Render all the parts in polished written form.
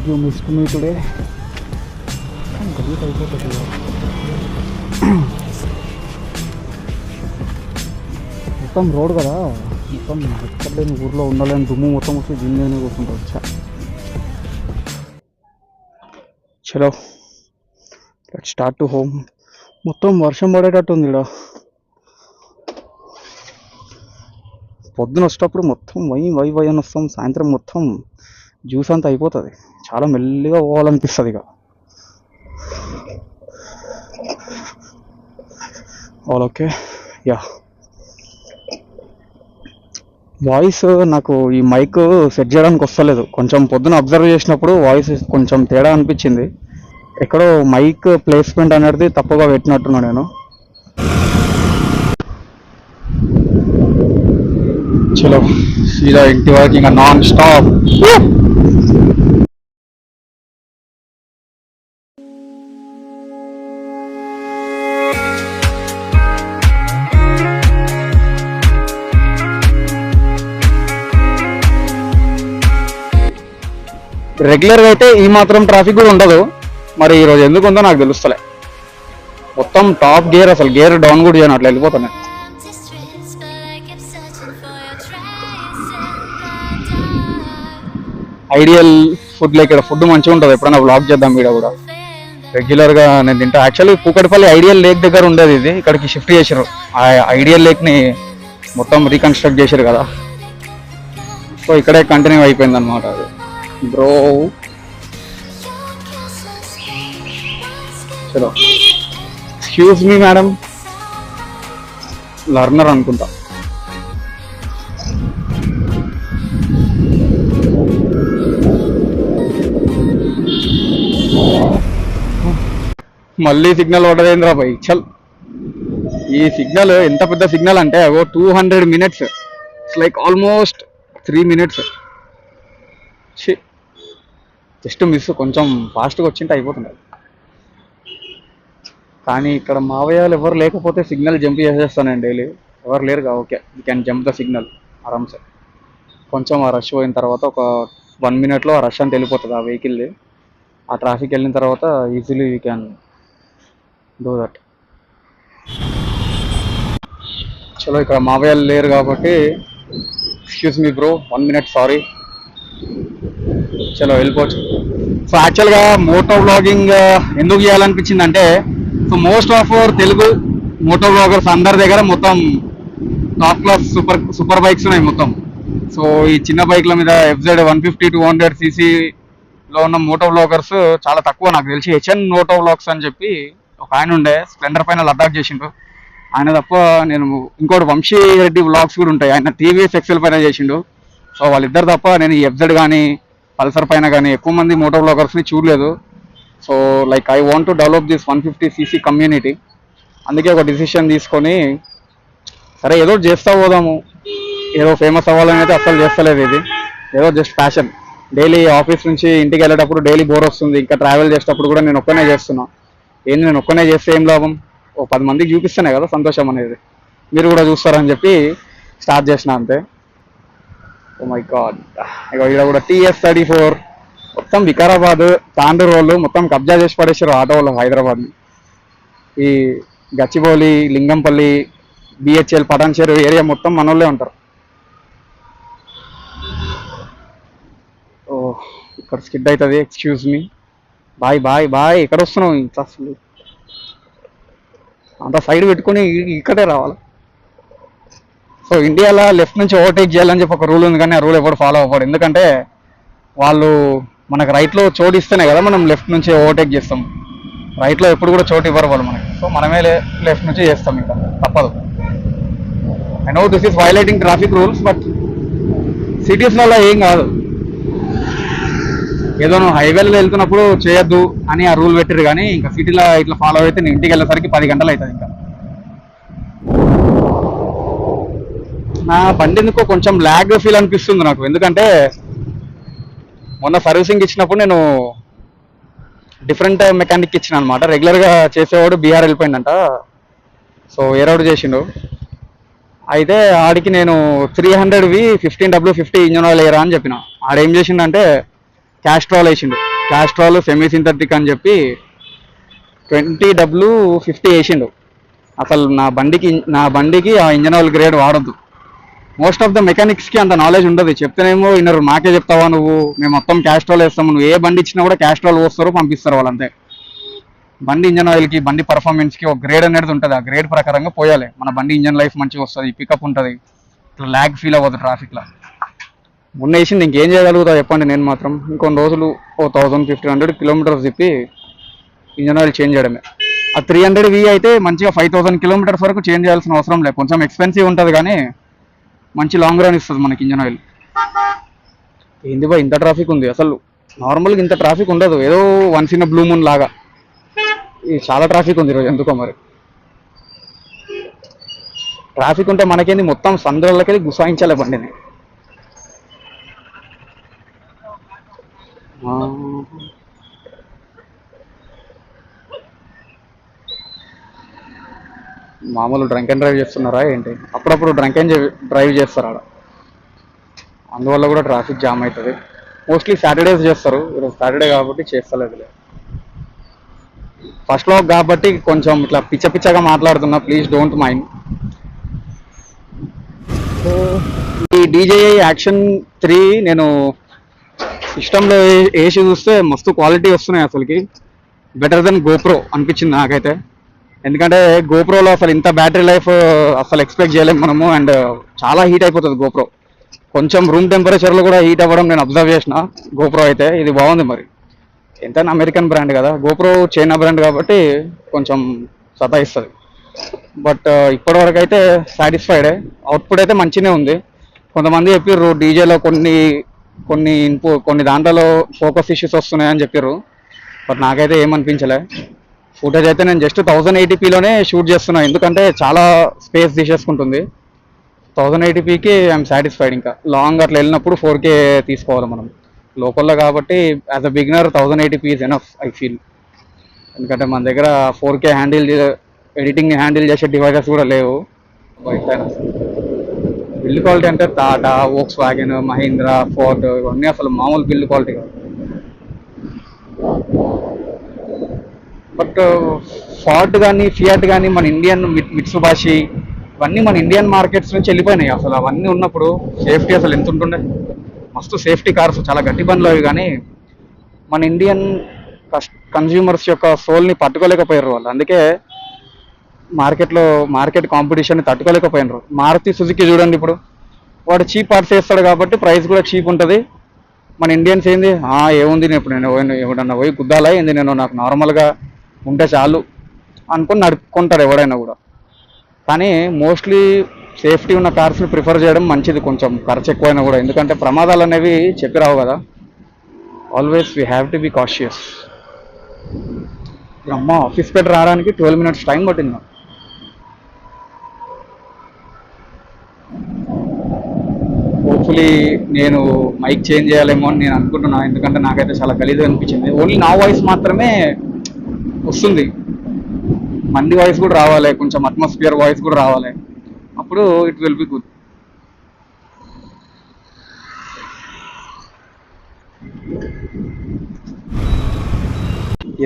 You missed me today. గలీజ్ అయిపోతుంది. మొత్తం రోడ్ కదా, మొత్తం ఎక్కడలేని ఊర్లో ఉండలేని దుమ్ము మొత్తం వచ్చి దీనిలోనే కూర్చుంటూ వచ్చా. చలో లెట్స్ స్టార్ట్ టు హోమ్. మొత్తం వర్షం పడేటట్టు ఉంది ఇక్కడ. పొద్దున వచ్చేటప్పుడు మొత్తం వై అని వస్తాం, సాయంత్రం మొత్తం జ్యూస్ అంతా అయిపోతుంది. చాలా మెల్లిగా పోవాలనిపిస్తుంది ఇక. All okay. యా, వాయిస్ నాకు ఈ మైక్ సెట్ చేయడానికి వస్తలేదు. కొంచెం పొద్దున అబ్జర్వ్ చేసినప్పుడు వాయిస్ కొంచెం తేడా అనిపించింది. ఎక్కడో మైక్ ప్లేస్మెంట్ అనేది తప్పుగా పెట్టినట్టున్నా నేను. చలో సీదా ఇంటి వరకు ఇంకా నాన్ స్టాప్. రెగ్యులర్గా అయితే ఈ మాత్రం ట్రాఫిక్ కూడా ఉండదు, మరి ఈరోజు ఎందుకు ఉందో నాకు తెలుస్తలే. మొత్తం టాప్ గేర్, అసలు గేర్ డౌన్ కూడా చేయను, అట్లా వెళ్ళిపోతాను. ఐడియల్ ఫుడ్ లేక ఫుడ్ మంచిగా ఉంటుంది. ఎప్పుడైనా వ్లాగ్ చేద్దాం వీడియో కూడా. రెగ్యులర్గా నేను తింటా. యాక్చువల్లీ కూకట్పల్లి ఐడియల్ లేక్ దగ్గర ఉండేది, ఇది ఇక్కడికి షిఫ్ట్ చేశారు. ఆ ఐడియల్ లేక్ని మొత్తం రీకన్స్ట్రక్ట్ చేశారు కదా, సో ఇక్కడే కంటిన్యూ అయిపోయింది అనమాట అది. బ్రో చలో, ఎక్స్క్యూజ్ మీ మేడం, లర్నర్ అనుకుంటా. మళ్ళీ సిగ్నల్ పడ్డదేంద్రా భయ్. చల్, ఈ సిగ్నల్ ఎంత పెద్ద సిగ్నల్ అంటే అగో 200 minutes. It's like almost 3 minutes. Just miss, కొంచెం ఫాస్ట్గా వచ్చింటే అయిపోతుంది. కానీ ఇక్కడ మావయ్యలు ఎవరు లేకపోతే సిగ్నల్ జంప్ చేసేస్తానండి డైలీ. ఎవరు లేరుగా, okay you can jump the signal ఆరామ్సే. కొంచెం ఆ రష్ పోయిన తర్వాత ఒక 1 minute ఆ రష్ అంతా వెళ్ళిపోతుంది ఆ వెహికల్ది. ఆ ట్రాఫిక్ వెళ్ళిన తర్వాత easily you can do that. చలో, ఇక్కడ మావయ్యలు లేరు కాబట్టి excuse me bro, 1 minute sorry. చలో వెళ్ళిపోవచ్చు. సో యాక్చువల్గా మోటో వ్లాగింగ్ ఎందుకు చేయాలనిపించింది అంటే, so most of our Telugu moto vloggers అందరి దగ్గర మొత్తం టాప్ క్లాస్ సూపర్ బైక్స్ ఉన్నాయి మొత్తం. సో ఈ చిన్న బైక్ల మీద FZ 150 200 cc ఉన్న మోటో వ్లాగర్స్ చాలా తక్కువ. నాకు తెలిసి HN మోటో వ్లాగ్స్ అని చెప్పి ఒక ఆయన ఉండే, స్ప్లెండర్ పైన లద్దాఖ్ చేసిండు ఆయన తప్ప. నేను ఇంకోటి వంశీ రెడ్డి వ్లాగ్స్ కూడా ఉంటాయి, ఆయన TVS XL పైన చేసిండు. సో వాళ్ళిద్దరు తప్ప నేను ఈ FZ కానీ పల్సర్ పైన కానీ ఎక్కువ మంది మోటో వ్లాగర్స్ని చూడలేదు. So like I want to develop this 150 cc community. అందుకే ఒక డిసిషన్ తీసుకొని, సరే ఏదో చేస్తా పోదాము, ఏదో ఫేమస్ అవ్వాలని అయితే అస్సలు చేస్తలేదు. ఇది ఏదో జస్ట్ ప్యాషన్. డైలీ ఆఫీస్ నుంచి ఇంటికి వెళ్ళేటప్పుడు డైలీ బోర్ వస్తుంది, ఇంకా ట్రావెల్ చేసేటప్పుడు కూడా నేను ఒక్కనే చేస్తున్నా. ఏంటి నేను ఒక్కనే చేస్తే ఏం లాభం, ఓ 10 మందికి చూపిస్తేనే కదా సంతోషం అనేది, మీరు కూడా చూస్తారని చెప్పి స్టార్ట్ చేసిన అంతే. ఓ మై గాడ్, ఇక ఇక్కడ కూడా TS34 మొత్తం వికారాబాద్ తాండూరు వాళ్ళు మొత్తం కబ్జా చేసి పడేసారు ఆటో వాళ్ళు హైదరాబాద్ని. ఈ గచ్చిబౌలి, లింగంపల్లి, BHL, పటాన్చేరు ఏరియా మొత్తం మనోళ్ళే ఉంటారు. ఓ ఇక్కడ స్కిడ్ అవుతుంది, excuse me. Boy boy boy, ఎక్కడ వస్తున్నావు ఇంత అసలు? అంత సైడ్ పెట్టుకొని ఇక్కడే రావాలి. సో ఇండియాలో లెఫ్ట్ నుంచి ఓవర్టేక్ చేయాలని చెప్పి ఒక రూల్ ఉంది, కానీ ఆ రూల్ ఎవరు ఫాలో అవ్వడు. ఎందుకంటే వాళ్ళు మనకు రైట్లో చోటు ఇస్తేనే కదా మనం లెఫ్ట్ నుంచి ఓవర్టేక్ చేస్తాం. రైట్లో ఎప్పుడు కూడా చోటు ఇవ్వరు వాళ్ళు మనకి. సో మనమే లెఫ్ట్ నుంచి చేస్తాం, ఇంకా తప్పదు. I know this is violating traffic rules, but సిటీస్లలో ఏం కాదు. ఏదో నువ్వు హైవేలో వెళ్తున్నప్పుడు చేయొద్దు అని ఆ రూల్ పెట్టారు, కానీ ఇంకా సిటీలో ఇట్లా ఫాలో అయితే నేను ఇంటికి వెళ్ళేసరికి 10 గంటలు అవుతుంది. ఇంకా నా బండి ఎందుకో కొంచెం ల్యాగ్ ఫీల్ అనిపిస్తుంది నాకు. ఎందుకంటే మొన్న సర్వీసింగ్ ఇచ్చినప్పుడు నేను డిఫరెంట్ మెకానిక్ ఇచ్చిన అనమాట. రెగ్యులర్గా చేసేవాడు బీహార్ వెళ్ళిపోయిందంట, సో ఏరోడు చేసిండు. అయితే ఆడికి నేను 300వి 15W50 ఇంజన్ ఆయిల్ వేయరా అని చెప్పిన. ఆడేం చేసిండంటే క్యాస్ట్రాల్ వేసిండు. క్యాస్ట్రాల్ సెమీ సింథటిక్ అని చెప్పి 20W50 వేసిండు. అసలు నా బండికి ఆ ఇంజన్ ఆయిల్ గ్రేడ్ వాడొద్దు. మోస్ట్ ఆఫ్ ద మెకానిక్స్కి అంత నాలెడ్జ్ ఉండదు. చెప్తేనేమో వినరు. నాకే చెప్తావా నువ్వు, మేము మొత్తం క్యాస్ట్రాల్ వేస్తాము, నువ్వు ఏ బండి ఇచ్చినా కూడా క్యాస్ట్రాల్ పోస్తారు, పంపిస్తారు వాళ్ళంతే. బండి ఇంజన్ ఆయిల్కి, బండి పర్ఫార్మెన్స్కి ఒక గ్రేడ్ అనేది ఉంటుంది. ఆ గ్రేడ్ ప్రకారంగా పోయాలి. మన బండి ఇంజన్ లైఫ్ మంచిగా వస్తుంది, పికప్ ఉంటుంది, ఇట్లా ల్యాగ్ ఫీల్ అవ్వదు ట్రాఫిక్లో. మొన్న వేసింది ఇంకేం చేయగలుగుతా చెప్పండి. నేను మాత్రం ఇంకొన్ని రోజులు 1500 కిలోమీటర్స్ చెప్పి ఇంజన్ ఆయిల్ చేంజ్ చేయడమే. ఆ 300V అయితే మంచిగా 5000 కిలోమీటర్స్ వరకు చేంజ్ చేయాల్సిన అవసరం లేదు. కొంచెం ఎక్స్పెన్సివ్ ఉంటుంది కానీ మంచి లాంగ్ రన్ ఇస్తుంది మనకి ఇంజన్ ఆయిల్. ఏంది బా ఇంత ట్రాఫిక్ ఉంది? అసలు నార్మల్గా ఇంత ట్రాఫిక్ ఉండదు, ఏదో వన్స్ ఇన్ బ్లూ మూన్ లాగా. ఇది చాలా ట్రాఫిక్ ఉంది ఈరోజు, ఎందుకో మరి. ట్రాఫిక్ ఉంటే మనకేంది, మొత్తం సందులకెళ్ళి గుసాయించాలి బండిని. మామూలు డ్రంక్ అండ్ డ్రైవ్ చేస్తున్నారా ఏంటి? అప్పుడప్పుడు డ్రంక్ అండ్ డ్రైవ్ చేస్తారు ఆడ, అందువల్ల కూడా ట్రాఫిక్ జామ్ అవుతుంది. మోస్ట్లీ సాటర్డేస్ చేస్తారు, ఈరోజు సాటర్డే కాబట్టి చేస్తలేదులే. ఫస్ట్ లో కాబట్టి కొంచెం ఇట్లా పిచ్చగా మాట్లాడుతున్నా, ప్లీజ్ డోంట్ మైండ్. ఈ DJI యాక్షన్ 3 నేను సిస్టంలో వేసి చూస్తే మస్తు క్వాలిటీ వస్తున్నాయి. అసలుకి బెటర్ దెన్ గోప్రో అనిపించింది నాకైతే. ఎందుకంటే గోప్రోలో అసలు ఇంత బ్యాటరీ లైఫ్ అసలు ఎక్స్పెక్ట్ చేయలేము మనము. అండ్ చాలా హీట్ అయిపోతుంది గోప్రో. కొంచెం రూమ్ టెంపరేచర్లో కూడా హీట్ అవ్వడం నేను అబ్జర్వ్ చేసిన. గోప్రో అయితే ఇది బాగుంది. మరి ఎంతైనా అమెరికన్ బ్రాండ్ కదా, గోప్రో చైనా బ్రాండ్ కాబట్టి కొంచెం సతాయిస్తుంది. బట్ ఇప్పటివరకు అయితే సాటిస్ఫైడే. అవుట్పుట్ అయితే మంచిగానే ఉంది. కొంతమంది చెప్పారు డీజేలో కొన్ని దాంట్లో ఫోకస్ ఇష్యూస్ వస్తున్నాయని చెప్పారు. బట్ నాకైతే ఏమనిపించలే. ఫుటేజ్ అయితే నేను జస్ట్ 1080pలోనే షూట్ చేస్తున్నాను, ఎందుకంటే చాలా స్పేస్ తీసేసుకుంటుంది. 1080pకి ఐఎమ్ సాటిస్ఫైడ్. ఇంకా లాంగ్ అట్లా వెళ్ళినప్పుడు 4K తీసుకోవాలి మనం లోకల్లో కాబట్టి. As a beginner 1080p is enough I feel. ఎందుకంటే మన దగ్గర 4K ఎడిటింగ్ హ్యాండిల్ చేసే డివైజెస్ కూడా లేవు. ఎట్లయినా బిల్డ్ క్వాలిటీ అంటే Tata, Volkswagen, Mahindra, Ford ఇవన్నీ అసలు మామూలు బిల్డ్ క్వాలిటీ కాదు. బట్ ఫోర్డ్ కానీ, ఫియాట్ కానీ, మన ఇండియన్ మిట్సుబాషి ఇవన్నీ మన ఇండియన్ మార్కెట్స్ నుంచి వెళ్ళిపోయినాయి. అసలు అవన్నీ ఉన్నప్పుడు సేఫ్టీ అసలు ఎంత ఉంటుండే. మస్తు సేఫ్టీ కార్స్, చాలా గట్టి బండ్లు అవి. కానీ మన ఇండియన్ కన్జ్యూమర్స్ యొక్క సోల్ని పట్టుకోలేకపోయారు వాళ్ళు. అందుకే మార్కెట్ కాంపిటీషన్ని తట్టుకోలేకపోయినారు. మారుతి సుజుకి చూడండి, ఇప్పుడు వాడు చీప్ పార్ట్స్ వేస్తాడు కాబట్టి ప్రైస్ కూడా చీప్ ఉంటుంది. మన ఇండియన్స్ ఏంది, ఏముంది నేను ఎవడన్నా పోయి గుద్దాలా ఏంది, నాకు నార్మల్గా ఉంటే చాలు అనుకుని నడుపుకుంటాడు ఎవడైనా కూడా. కానీ మోస్ట్లీ సేఫ్టీ ఉన్న కార్స్ని ప్రిఫర్ చేయడం మంచిది, కొంచెం ఖర్చు ఎక్కువైనా కూడా. ఎందుకంటే ప్రమాదాలు అనేవి చెప్పిరావు కదా. Always we have to be cautious. అమ్మ ఆఫీస్ పెట్టి రావడానికి 12 minutes టైం పట్టింది. హోప్ఫుల్లీ నేను మైక్ చేంజ్ చేయాలేమో అని నేను అనుకుంటున్నా. ఎందుకంటే నాకైతే చాలా గలీజ్గా అనిపించింది. ఓన్లీ నా వాయిస్ మాత్రమే వస్తుంది, మంది వాయిస్ కూడా రావాలి, కొంచెం అట్మాస్ఫియర్ వాయిస్ కూడా రావాలి. అప్పుడు ఇట్ విల్ బి గుడ్.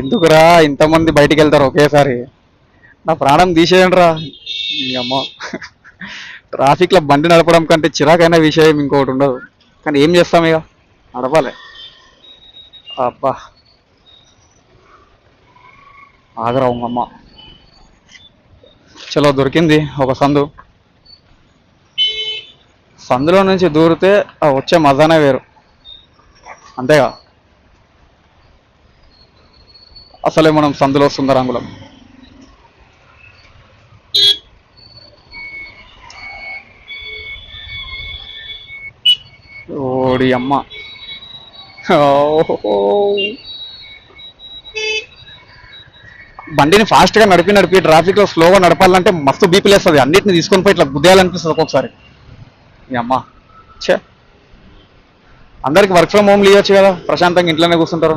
ఎందుకురా ఇంతమంది బయటికి వెళ్తారు ఒకేసారి? నా ప్రాణం తీసేయండి రా. అమ్మ ట్రాఫిక్లో బండి నడపడం కంటే చిరాకైన విషయం ఇంకొకటి ఉండదు. కానీ ఏం చేస్తాం, ఇక నడపాలి. అబ్బా ఆగరా అమ్మ. చలో దొరికింది ఒక సందులో నుంచి దూరితే వచ్చే మజానే వేరు, అంతేగా. అసలే మనం సందులో సుందరాంగులం. ఓడి అమ్మ. బండిని ఫాస్ట్గా నడిపి ట్రాఫిక్లో స్లోగా నడపాలంటే మస్తు బీపీ లేస్తుంది. అన్నిటిని తీసుకొని పోయి ఇట్లా గుద్దేయాలనిపిస్తుంది ఒక్కొక్కసారి. అమ్మ చే, అందరికి వర్క్ ఫ్రమ్ హోమ్ ఇవ్వచ్చు కదా, ప్రశాంతంగా ఇంట్లోనే కూర్చుంటారు.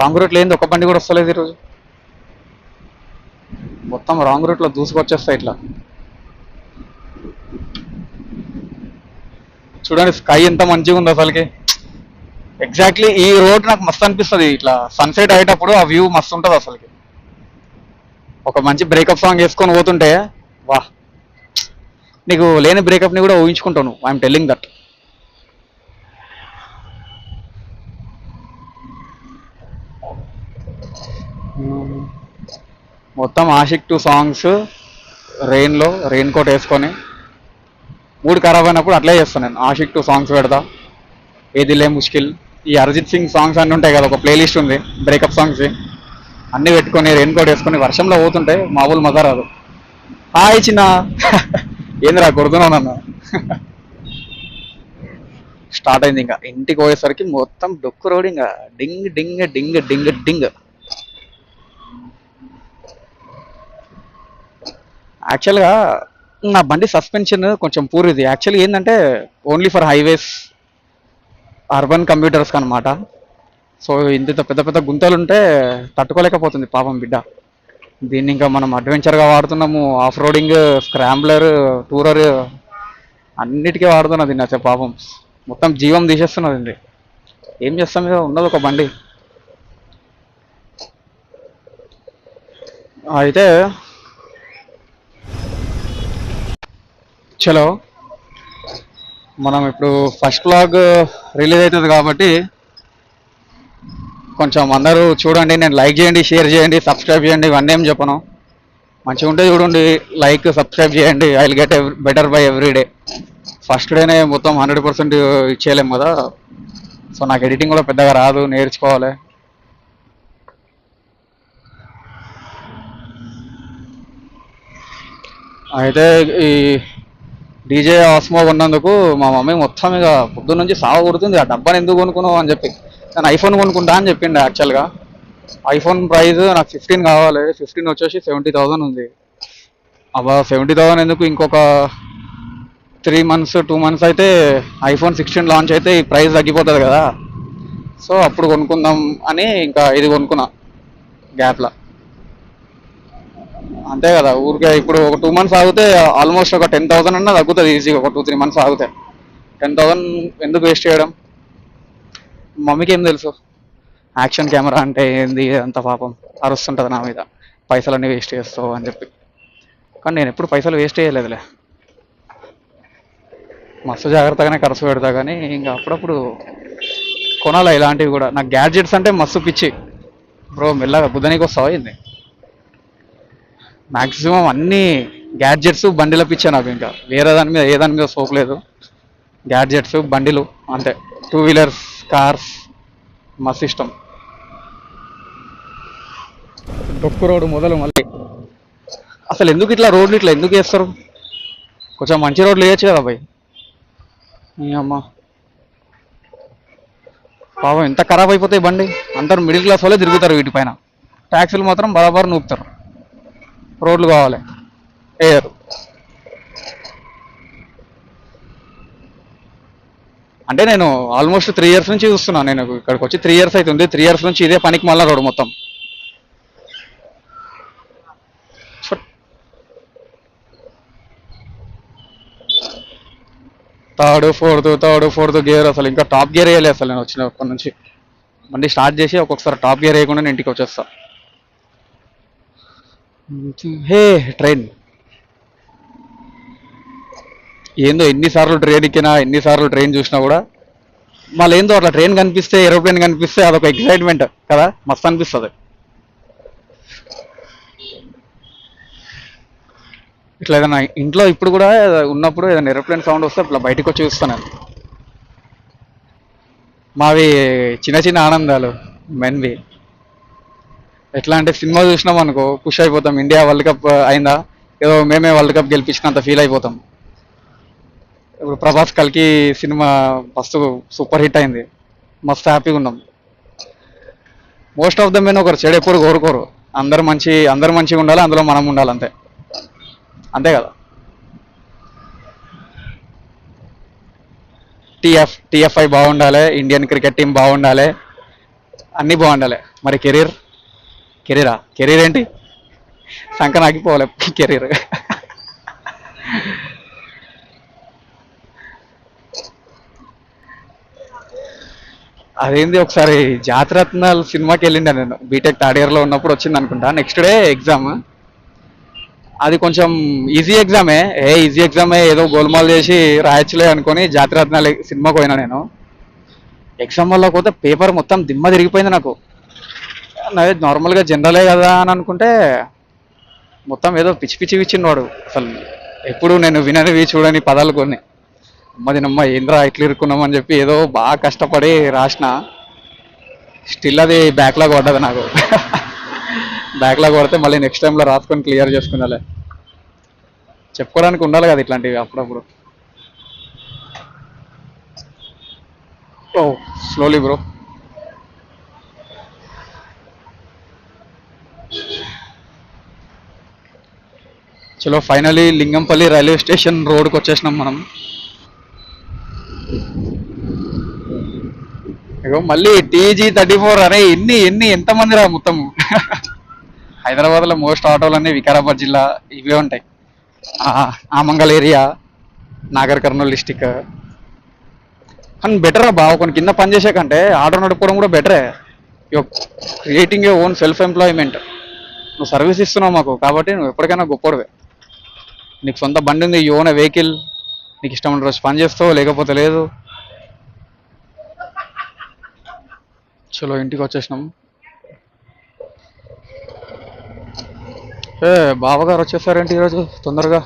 రాంగ్ రూట్లో ఏంది, ఒక్క బండి కూడా వస్తలేదు ఈరోజు. మొత్తం రాంగ్ రూట్లో దూసుకొచ్చేస్తాయి ఇట్లా. చూడండి స్కై ఎంత మంచిగా ఉందో అసలుకి. ఎగ్జాక్ట్లీ ఈ రోడ్ నాకు మస్తు అనిపిస్తుంది, ఇట్లా సన్సెట్ అయ్యేటప్పుడు ఆ వ్యూ మస్తు ఉంటుంది అసలుకి. ఒక మంచి బ్రేకప్ సాంగ్ వేసుకొని పోతుంటే వా, నీకు లేని బ్రేకప్ ని కూడా ఊహించుకుంటాను. I'm telling that. మొత్తం ఆషిక్ 2 సాంగ్స్ రెయిన్లో, రెయిన్ కోట్ వేసుకొని. మూడు ఖరాబ్ అయినప్పుడు అట్లే చేస్తాను నేను, ఆషిక్ 2 సాంగ్స్ పెడతా. ఏదిలే ముష్కిల్, ఈ అరిజిత్ సింగ్ సాంగ్స్ అన్నీ ఉంటాయి కదా, ఒక ప్లేలిస్ట్ ఉంది బ్రేకప్ సాంగ్స్, అన్నీ పెట్టుకొని రెయిన్ కోట్ వేసుకొని వర్షంలో పోతుంటే మామూలు మజా రాదు. హాయ్ చిన్న ఏందిరా కొడుతున్నావు నన్ను. స్టార్ట్ అయింది ఇంకా, ఇంటికి పోయేసరికి మొత్తం డొక్కు రోడ్ ఇంకా డింగ్ డింగ్ డింగ్ డింగ్ డింగ్. యాక్చువల్గా నా బండి సస్పెన్షన్ కొంచెం పూర్ ఇది. యాక్చువల్లీ ఏంటంటే ఓన్లీ ఫర్ హైవేస్, అర్బన్ కంప్యూటర్స్కి అనమాట. సో ఇంత పెద్ద పెద్ద గుంతలు ఉంటే తట్టుకోలేకపోతుంది పాపం బిడ్డ. దీన్ని ఇంకా మనం అడ్వెంచర్గా వాడుతున్నాము, ఆఫ్ రోడింగ్, స్క్రాంబ్లర్, టూరర్ అన్నిటికీ వాడుతున్నది నచ్చే పాపం. మొత్తం జీవం తీసేస్తున్నది ఇది. ఏం చేస్తాం, మీద ఉన్నది ఒక బండి. అయితే చలో, మనం ఇప్పుడు ఫస్ట్ వ్లాగ్ రిలీజ్ అవుతుంది కాబట్టి కొంచెం అందరూ చూడండి. నేను లైక్ చేయండి, షేర్ చేయండి, సబ్స్క్రైబ్ చేయండి, ఇవన్నీ ఏం చెప్పను. మంచిగా ఉంటే చూడండి, లైక్ సబ్స్క్రైబ్ చేయండి. I will get better by every day. First డేనే మొత్తం 100% ఇచ్చేయలేము కదా. సో నాకు ఎడిటింగ్ కూడా పెద్దగా రాదు, నేర్చుకోవాలి. అయితే ఈ డీజే ఆస్మో కొన్నందుకు మా మమ్మీ మొత్తం ఇక పొద్దున్న నుంచి సాగు కొడుతుంది, ఆ డబ్బాని ఎందుకు కొనుక్కున్నావు అని చెప్పి. నేను ఐఫోన్ కొనుక్కుంటా అని చెప్పిండు. యాక్చువల్గా ఐఫోన్ ప్రైస్ నాకు 15 కావాలి, 15 వచ్చేసి 70,000 ఉంది. అబ్బా 70,000 ఎందుకు, ఇంకొక 3 months 2 months అయితే ఐఫోన్ 16 లాంచ్ అయితే ఈ ప్రైస్ తగ్గిపోతుంది కదా. సో అప్పుడు కొనుక్కుందాం అని ఇంకా ఇది కొనుక్కున్నా గ్యాప్లో. అంతే కదా, ఊరికే ఇప్పుడు ఒక 2 months ఆగితే ఆల్మోస్ట్ ఒక 10,000 అన్నా తగ్గుతుంది ఈజీగా. ఒక 2-3 months ఆగితే 10,000 ఎందుకు వేస్ట్ చేయడం. మమ్మీకి ఏం తెలుసు యాక్షన్ కెమెరా అంటే ఏంది అంత, పాపం అరుస్తుంటుంది నా మీద, పైసలన్నీ వేస్ట్ చేస్తావు అని చెప్పి. కానీ నేను ఎప్పుడు పైసలు వేస్ట్ చేయలేదులే, మస్తు జాగ్రత్తగానే ఖర్చు పెడతా. కానీ ఇంకా అప్పుడప్పుడు కొనాలి ఇలాంటివి కూడా. నాకు గ్యాడ్జెట్స్ అంటే మస్తు పిచ్చి బ్రో. మెల్లగా బుద్ధనికి వస్తావా ఏంది. మ్యాక్సిమం అన్ని గ్యాడ్జెట్స్ బండిల పిచ్చే నాకు, ఇంకా వేరే దాని మీద ఏ దాని మీద సోప్ లేదు. గ్యాడ్జెట్స్ బండిలు అంతే, 2 వీలర్స్ కార్స్ మస్తు ఇష్టం. డొక్కు రోడ్డు మొదలు మళ్ళీ. అసలు ఎందుకు ఇట్లా రోడ్లు ఇట్లా ఎందుకు వేస్తారు, కొంచెం మంచి రోడ్లు వేయచ్చు కదా భయ్. అమ్మ పాపం ఎంత ఖరాబ్ అయిపోతాయి బండి. అందరు మిడిల్ క్లాస్ వాళ్ళే తిరుగుతారు వీటిపైన, ట్యాక్సీలు మాత్రం బరాబర్ నూపుతారు. రోడ్లు కావాలి వేయరు. అంటే నేను ఆల్మోస్ట్ 3 years నుంచి చూస్తున్నాను. నేను ఇక్కడికి వచ్చి 3 years అవుతుంది. 3 years నుంచి ఇదే పనికి మళ్ళా రోడ్డు మొత్తం. థర్డ్ ఫోర్త్ గేర్, అసలు ఇంకా టాప్ గేర్ వేయలేదు అసలు నేను వచ్చినప్పటి నుంచి. బండి స్టార్ట్ చేసి ఒక్కొక్కసారి టాప్ గేర్ వేయకుండా నేను ఇంటికి వచ్చేస్తా. హే ట్రైన్ ఏందో, ఎన్నిసార్లు ట్రైన్ ఎక్కినా, ఎన్నిసార్లు ట్రైన్ చూసినా కూడా మళ్ళీ ఏందో అట్లా ట్రైన్ కనిపిస్తే, ఏరోప్లేన్ కనిపిస్తే అదొక ఎక్సైట్మెంట్ కదా, మస్తు అనిపిస్తుంది. ఇట్లా ఏదైనా ఇంట్లో ఇప్పుడు కూడా ఉన్నప్పుడు ఏదైనా ఏరోప్లేన్ సౌండ్ వస్తే ఇట్లా బయటకు వచ్చి చూస్తాను. మావి చిన్న చిన్న ఆనందాలు మెన్వి. ఎట్లా అంటే సినిమా చూసినాం అనుకో ఖుషి అయిపోతాం. ఇండియా వరల్డ్ కప్ అయిందా, ఏదో మేమే వరల్డ్ కప్ గెలిపించినంత ఫీల్ అయిపోతాం. ఇప్పుడు ప్రభాస్ కల్కి సినిమా మస్తు సూపర్ హిట్ అయింది, మస్తు హ్యాపీగా ఉన్నాం. మోస్ట్ ఆఫ్ ద మెన్ ఒకరు చెడు ఎప్పుడు కోరుకోరు, అందరు మంచిగా ఉండాలి, అందులో మనం ఉండాలి, అంతే అంతే కదా. టీఎఫ్ఐ బాగుండాలి, ఇండియన్ క్రికెట్ టీం బాగుండాలి, అన్నీ బాగుండాలి. మరి కెరీర్ ఏంటి, సంకన ఆగిపోవాలి కెరీర్. అదేంది ఒకసారి జాతిరత్నాలు సినిమాకి వెళ్ళిండే నేను బీటెక్ థర్డ్ ఇయర్లో ఉన్నప్పుడు వచ్చింది అనుకుంటా. Next day exam. అది కొంచెం ఈజీ ఎగ్జామే, ఈజీ ఎగ్జామే ఏదో గోల్మాల్ చేసి రాయొచ్చులే అనుకొని జాతిరత్నాలు సినిమాకి పోయినా నేను. ఎగ్జామ్ వల్ల పోతే పేపర్ మొత్తం దిమ్మ తిరిగిపోయింది నాకు. నాది నార్మల్గా జనరలే కదా అని అనుకుంటే మొత్తం ఏదో పిచ్చి పిచ్చి ఇచ్చిండు వాడు. అసలు ఎప్పుడు నేను విననివి చూడని పదాలు కొన్ని. అమ్మది నమ్మ ఏంద్రా ఇట్లా ఇరుక్కున్నాం అని చెప్పి ఏదో బాగా కష్టపడి రాసిన. స్టిల్ అది బ్యాక్లాగ్ పడ్డది నాకు. బ్యాక్లాగ్ పడితే మళ్ళీ నెక్స్ట్ టైంలో రాసుకొని క్లియర్ చేసుకున్నాలే. చెప్పుకోవడానికి ఉండాలి కదా ఇట్లాంటివి అప్పుడప్పుడు. ఓ స్లోలీ బ్రో. చలో ఫైనలీ లింగంపల్లి రైల్వే స్టేషన్ రోడ్కి వచ్చేసినాం మనం. ఇగో మళ్ళీ TG34. అరే ఎన్ని ఎన్ని ఎంతమంది రా మొత్తం. హైదరాబాద్లో మోస్ట్ ఆటోలన్నీ వికారాబాద్ జిల్లా ఇవే ఉంటాయి. Amangal area, Nagar Kurnool district. కానీ బెటర్ బావ, కొన్ని కింద పని చేసే కంటే ఆటో నడుపుకోవడం కూడా బెటరే. యో creating a own self employment. నువ్వు సర్వీస్ ఇస్తున్నావు మాకు కాబట్టి నువ్వు ఎప్పటికైనా గొప్పడివే. నీకు సొంత బండి ఉంది, యూ ఓన్ వెహికల్. నీకు ఇష్టం ఉన్న రోజు పని చేస్తావు, లేకపోతే లేదు. చలో ఇంటికి వచ్చేసినాం. బావగారు వచ్చేసారేంటి ఈరోజు తొందరగా?